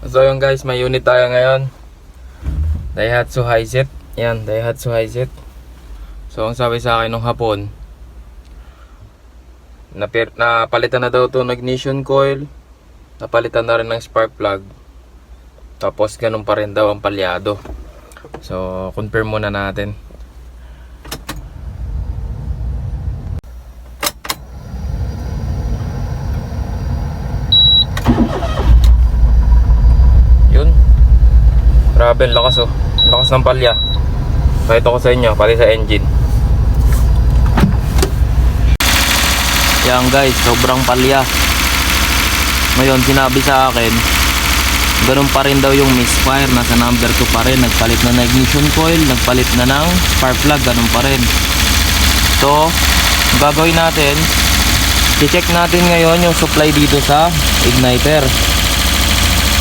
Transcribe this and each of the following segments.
So yun guys, may unit tayo ngayon. Daihatsu Hiset. Yan, Daihatsu Hiset. So ang sabi sa akin nung hapon, napalitan na daw to ng ignition coil, napalitan na rin ng spark plug, tapos ganun pa rin daw ang palyado. So confirm muna natin. Yun, grabe, lakas oh, lakas ng palya. Pakita ko sa inyo, pati sa engine. Yan guys, sobrang palya. Ngayon, sinabi sa akin, ganun pa rin daw yung misfire. Nasa number 2 pa rin. Nagpalit na ng ignition coil, nagpalit na ng spark plug, ganun pa rin. So, gagawin natin, i-check natin ngayon yung supply dito sa igniter.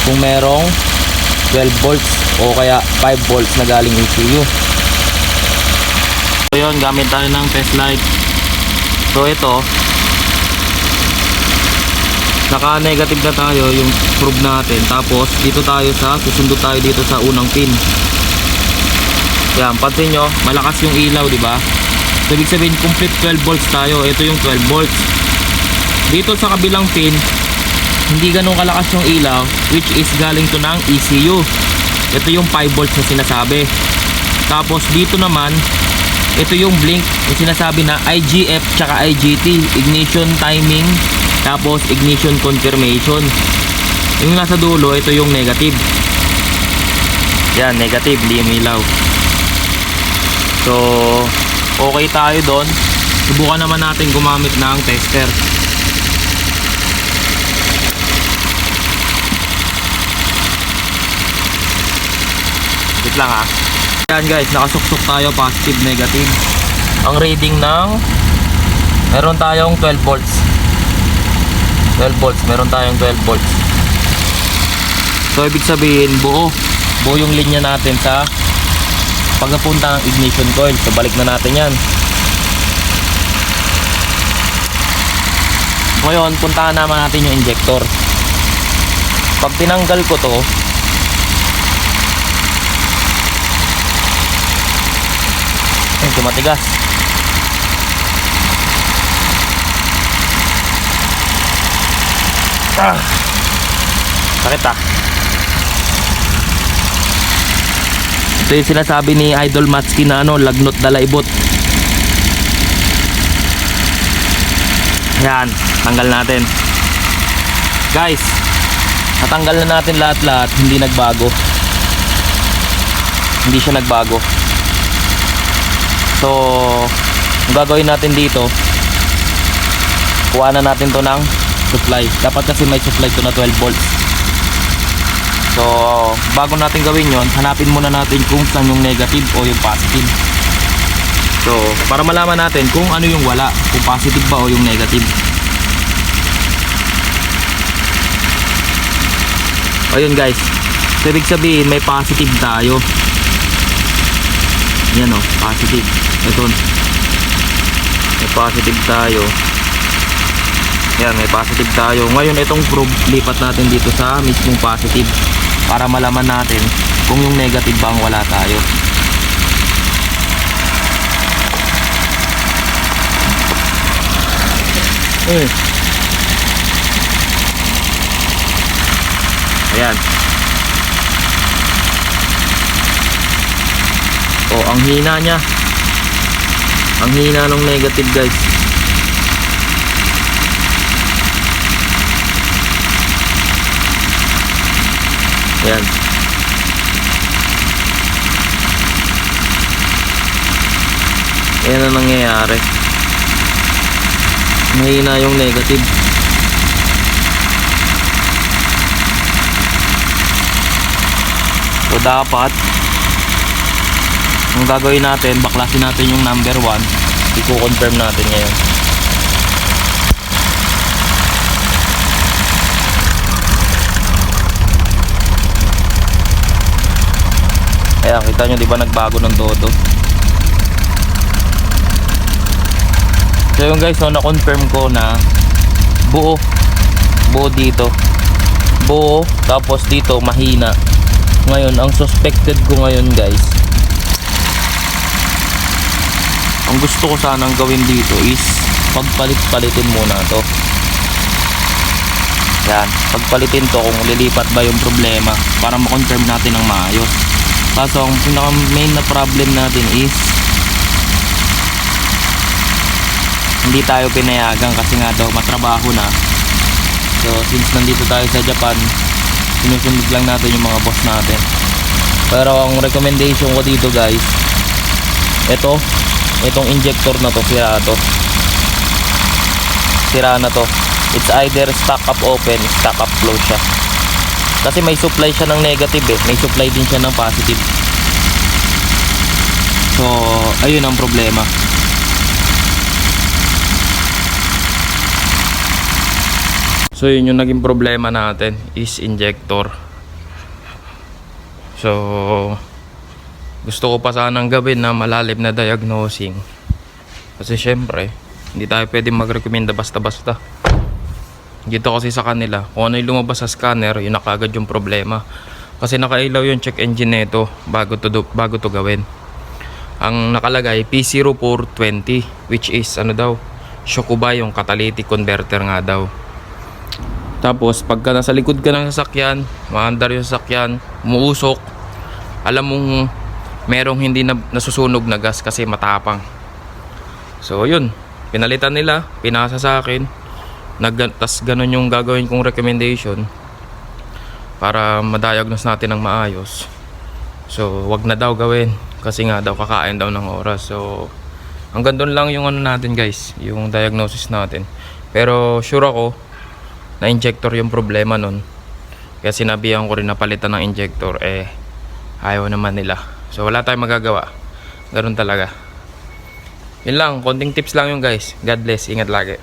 Kung merong 12 volts o kaya 5 volts na galing ECU. So yun, gamit tayo ng test light. So ito, naka negative na tayo yung probe natin. Tapos dito tayo susundo tayo dito sa unang pin. Yan, pansin nyo, malakas yung ilaw, di ba? So ibig sabihin complete 12 volts tayo. Ito yung 12 volts. Dito sa kabilang pin, hindi ganun kalakas yung ilaw, which is galing to ng ECU. Ito yung 5 volts na sinasabi. Tapos dito naman, ito yung blink, yung sinasabi na IGF tsaka IGT, ignition timing, tapos ignition confirmation. Yung nasa dulo, ito yung negative. Yan, negative, hindi umilaw. So okay tayo doon. Subukan naman natin gumamit ng tester. Wait lang ha. Yan guys, nakasuksok tayo, positive, negative. Ang reading ng, meron tayong 12 volts. 12 volts, meron tayong 12 volts. So ibig sabihin, buo yung linya natin sa pagpunta ng ignition coil. So balik na natin yan. Ngayon, puntahan naman natin yung injector. Pag tinanggal ko to, matigas. Sakit ah. Ito yung sinasabi ni Idol Matsky na lagnot dalaibot. Yan, tanggal natin. Guys, natanggal na natin lahat-lahat, hindi nagbago. Hindi siya nagbago. So, ang gagawin natin dito, kuha na natin to ng supply. Dapat kasi may supply to na 12 volts. So, bago natin gawin yon, hanapin muna natin kung saan yung negative o yung positive. So, para malaman natin kung ano yung wala, kung positive ba o yung negative. Ayun guys, so ibig sabihin may positive tayo. Yan o, positive. Ito, may positive tayo. Yan, may positive tayo. Ngayon itong probe, lipat natin dito sa mismong positive para malaman natin kung yung negative bang wala tayo. Ayan. Oh, ang hina niya. Ang hina ng negative guys. Ayan. Ayan ang nangyayari. Mahina yung negative. So dapat ang gagawin natin, baklasin natin yung number 1. I-confirm natin ngayon. Ayan, kita nyo diba nagbago ng todo. So yun guys, so na-confirm ko na buo dito. buo, tapos dito mahina. Ngayon, ang suspected ko ngayon guys, ang gusto ko sanang gawin dito is pagpalit-palitin muna to. Yan, pagpalitin to kung lilipat ba yung problema para ma-confirm natin ng maayos. Kaso ang pinaka main na problem natin is hindi tayo pinayagan kasi nga daw matrabaho na. So since nandito tayo sa Japan, sinusunod lang natin yung mga boss natin. Pero ang recommendation ko dito guys, itong injector na to, sira na to. It's either stack up open, stack up close siya. Kasi may supply siya ng negative may supply din siya ng positive. So ayun ang problema. So yun yung naging problema natin is injector. So gusto ko pa sanang gawin na malalim na diagnosing. Kasi syempre hindi tayo pwedeng magrekomenda basta-basta. Dito kasi sa kanila, kung ano yung lumabas sa scanner, yun na kaagad yung problema. Kasi nakailaw yung check engine nito bago to gawin. Ang nakalagay P0420, which is Shokuba, yung catalytic converter nga daw. Tapos pagka nasa likod ka ng sasakyan, maandar yung sasakyan, umuusok, alam mong merong hindi nasusunog na gas kasi matapang. So yun, pinalitan nila, pinasa sa akin. Tas ganun yung gagawin kong recommendation para ma-diagnose natin ng maayos. So wag na daw gawin kasi nga daw kakain daw ng oras. So hanggang doon lang yung natin guys, yung diagnosis natin. Pero sure ako na injector yung problema nun. Kaya sinabihan ko rin na palitan ng injector, ayaw naman nila. So wala tayong magagawa. Ganun talaga. Yun lang, konting tips lang yung guys. God bless, ingat lagi.